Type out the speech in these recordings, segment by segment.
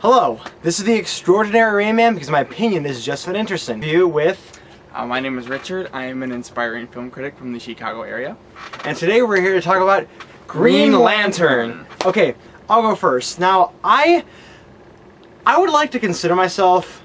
Hello, this is the Extraordinary Rain Man because my opinion is just that interesting. You with... My name is Richard. I am an inspiring film critic from the Chicago area. And today we're here to talk about Green Lantern. Okay, I'll go first. Now, I would like to consider myself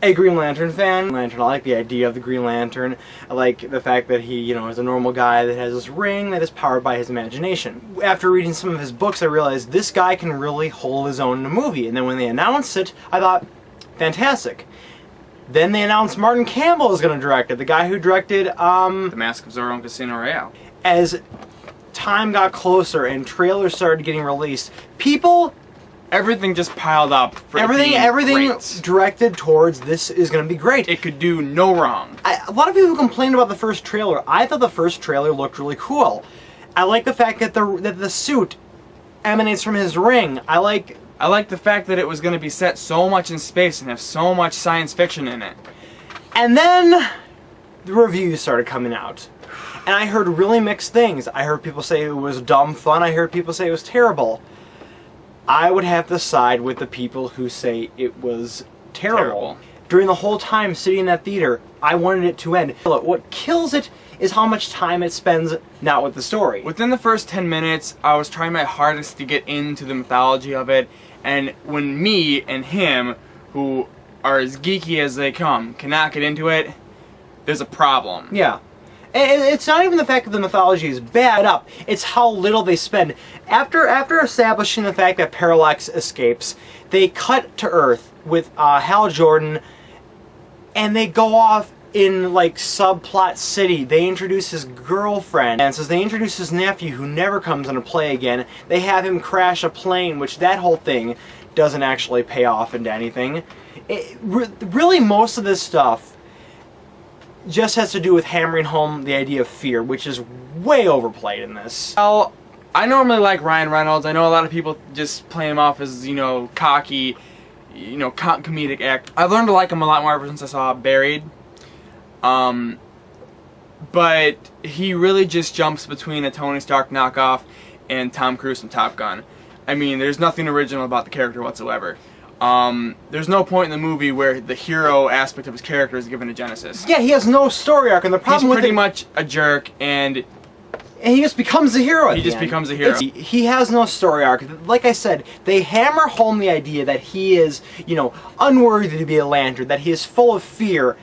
a Green Lantern fan. I like the idea of the Green Lantern. I like the fact that he, is a normal guy that has this ring that is powered by his imagination. After reading some of his books, I realized this guy can really hold his own in a movie. And then when they announced it, I thought, fantastic. Then they announced Martin Campbell is going to direct it, the guy who directed, The Mask of Zorro and Casino Royale. As time got closer and trailers started getting released, everything just piled up for everything great. Directed towards this is going to be great. It could do no wrong. A lot of people complained about the first trailer. I thought the first trailer looked really cool. I like the fact that the suit emanates from his ring. I like the fact that it was going to be set so much in space and have so much science fiction in it. And then the reviews started coming out. And I heard really mixed things. I heard people say it was dumb fun. I heard people say it was terrible. I would have to side with the people who say it was terrible. During the whole time sitting in that theater, I wanted it to end. What kills it is how much time it spends not with the story. Within the first 10 minutes, I was trying my hardest to get into the mythology of it, and when me and him, who are as geeky as they come, cannot get into it, there's a problem. Yeah. It's not even the fact that the mythology is bad up, it's how little they spend. After establishing the fact that Parallax escapes, they cut to Earth with Hal Jordan, and they go off in like subplot city. They introduce his girlfriend, and since they introduce his nephew who never comes into play again, they have him crash a plane, which that whole thing doesn't actually pay off into anything. Really, most of this stuff just has to do with hammering home the idea of fear, which is way overplayed in this. Well, I normally like Ryan Reynolds. I know a lot of people just play him off as, cocky, comedic act. I've learned to like him a lot more ever since I saw Buried. But he really just jumps between a Tony Stark knockoff and Tom Cruise from Top Gun. I mean, there's nothing original about the character whatsoever. There's no point in the movie where the hero aspect of his character is given a genesis. Yeah, he has no story arc, and the problem he's pretty much a jerk, and he just becomes a hero. He just becomes a hero. He has no story arc. Like I said, they hammer home the idea that he is, unworthy to be a lantern, that he is full of fear.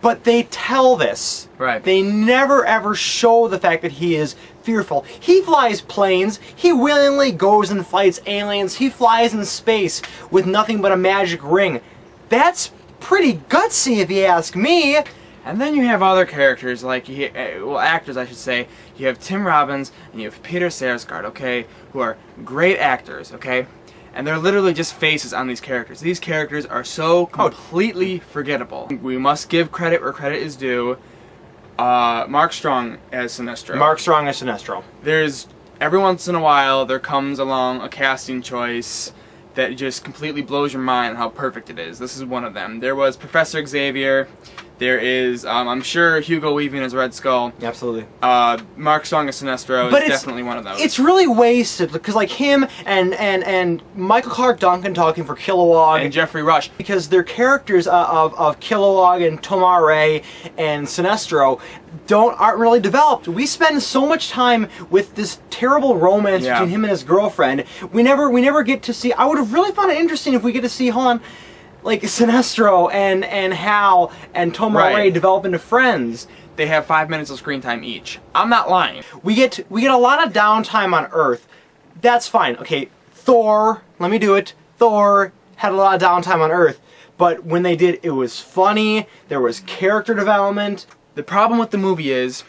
But they tell this. Right. They never ever show the fact that he is fearful. He flies planes. He willingly goes and fights aliens. He flies in space with nothing but a magic ring. That's pretty gutsy if you ask me. And then you have other characters, like, actors I should say. You have Tim Robbins and you have Peter Sarsgaard, okay, who are great actors, okay? And they're literally just faces on these characters. These characters are so completely forgettable. We must give credit where credit is due. Mark Strong as Sinestro. Mark Strong as Sinestro. There's, every once in a while, there comes along a casting choice that just completely blows your mind how perfect it is. This is one of them. There was Professor Xavier. There is, I'm sure, Hugo Weaving as Red Skull. Absolutely. Mark Strong as Sinestro is definitely one of those. It's really wasted, because like him and Michael Clark Duncan talking for Kilowog. And Jeffrey Rush. Because their characters of Kilowog and Tomare and Sinestro aren't really developed. We spend so much time with this terrible romance between him and his girlfriend. We never get to see. I would have really found it interesting if we get to see, like Sinestro and Hal and Tomare develop into friends. They have 5 minutes of screen time each. I'm not lying. We get a lot of downtime on Earth. That's fine. Okay, Thor, let me do it. Thor had a lot of downtime on Earth, but when they did, it was funny. There was character development. The problem with the movie is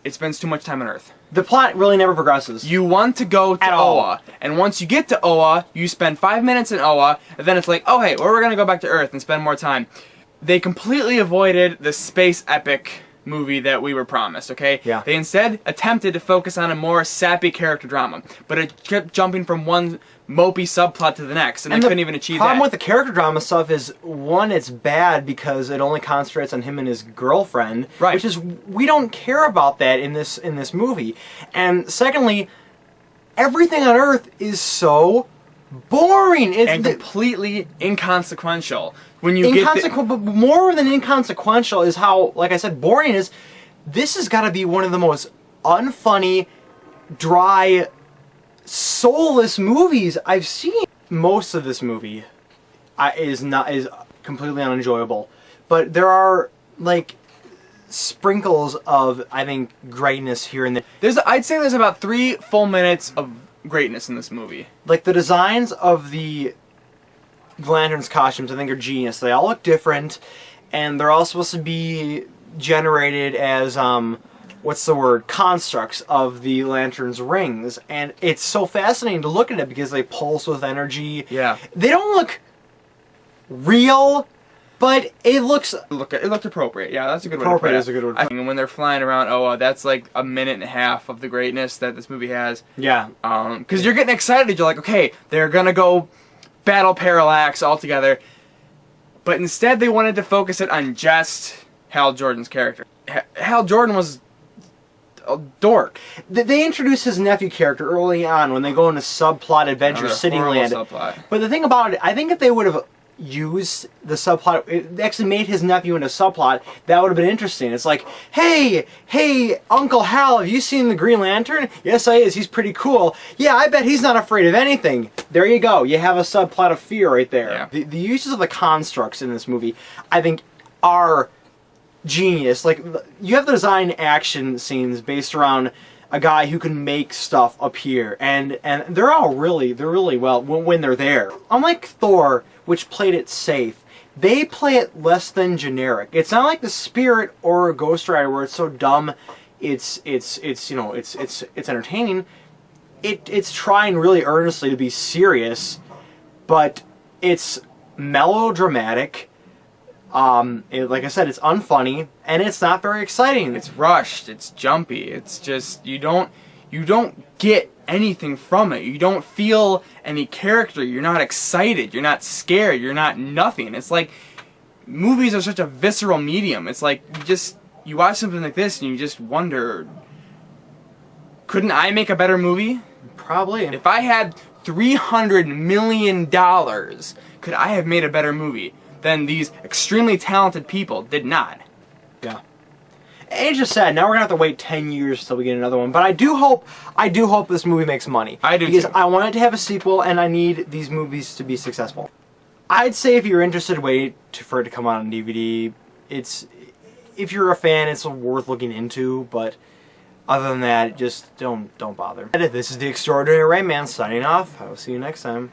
it spends too much time on Earth. The plot really never progresses. You want to go to Oa, and once you get to Oa, you spend 5 minutes in Oa, and then it's like, oh hey, we're gonna go back to Earth and spend more time. They completely avoided the space epic movie that we were promised, okay? Yeah. They instead attempted to focus on a more sappy character drama, but it kept jumping from one mopey subplot to the next, and they couldn't even achieve that. The problem with the character drama stuff is, one, it's bad because it only concentrates on him and his girlfriend, which is, we don't care about that in this movie. And secondly, everything on Earth is so boring. It's and completely inconsequential. When you but more than inconsequential is how, like I said, boring is. This has got to be one of the most unfunny, dry, soulless movies I've seen. Most of this movie is completely unenjoyable, but there are like sprinkles of, I think, greatness here and there. I'd say there's about 3 full minutes of greatness in this movie. Like the designs of the Lanterns' costumes, I think, are genius. They all look different, and they're all supposed to be generated as what's the word? Constructs of the Lantern's rings, and it's so fascinating to look at it because they pulse with energy. Yeah. They don't look real, but it looks... It looked appropriate. Yeah, that's a good appropriate word. Is a good word. I think when they're flying around, that's like a minute and a half of the greatness that this movie has. Yeah. Because you're getting excited. You're like, okay, they're gonna go battle Parallax all together. But instead, they wanted to focus it on just Hal Jordan's character. Hal Jordan was a dork. They introduce his nephew character early on when they go into subplot Adventure City Land. Subplot. But the thing about it, I think if they would have used the subplot, it actually made his nephew into a subplot, that would have been interesting. It's like, hey, Uncle Hal, have you seen the Green Lantern? Yes, I is. He's pretty cool. Yeah, I bet he's not afraid of anything. There you go. You have a subplot of fear right there. Yeah. The uses of the constructs in this movie, I think, are genius. Like, you have the design action scenes based around a guy who can make stuff appear, and they're really well when they're there. Unlike Thor, which played it safe, they play it less than generic. It's not like the Spirit or Ghost Rider where it's so dumb, it's entertaining. It's trying really earnestly to be serious, but it's melodramatic. Like I said, it's unfunny, and it's not very exciting. It's rushed. It's jumpy. It's just you don't get anything from it. You don't feel any character. You're not excited. You're not scared. You're not nothing. It's like movies are such a visceral medium. It's like you watch something like this and you just wonder, couldn't I make a better movie? Probably. If I had $300 million, could I have made a better movie than these extremely talented people did not? Yeah. It's just sad. Now we're gonna have to wait 10 years till we get another one. But I do hope this movie makes money. I do because too. I want it to have a sequel, and I need these movies to be successful. I'd say if you're interested, wait for it to come out on DVD. If you're a fan, it's worth looking into. But other than that, just don't bother. This is the Extraordinary Rayman signing off. I will see you next time.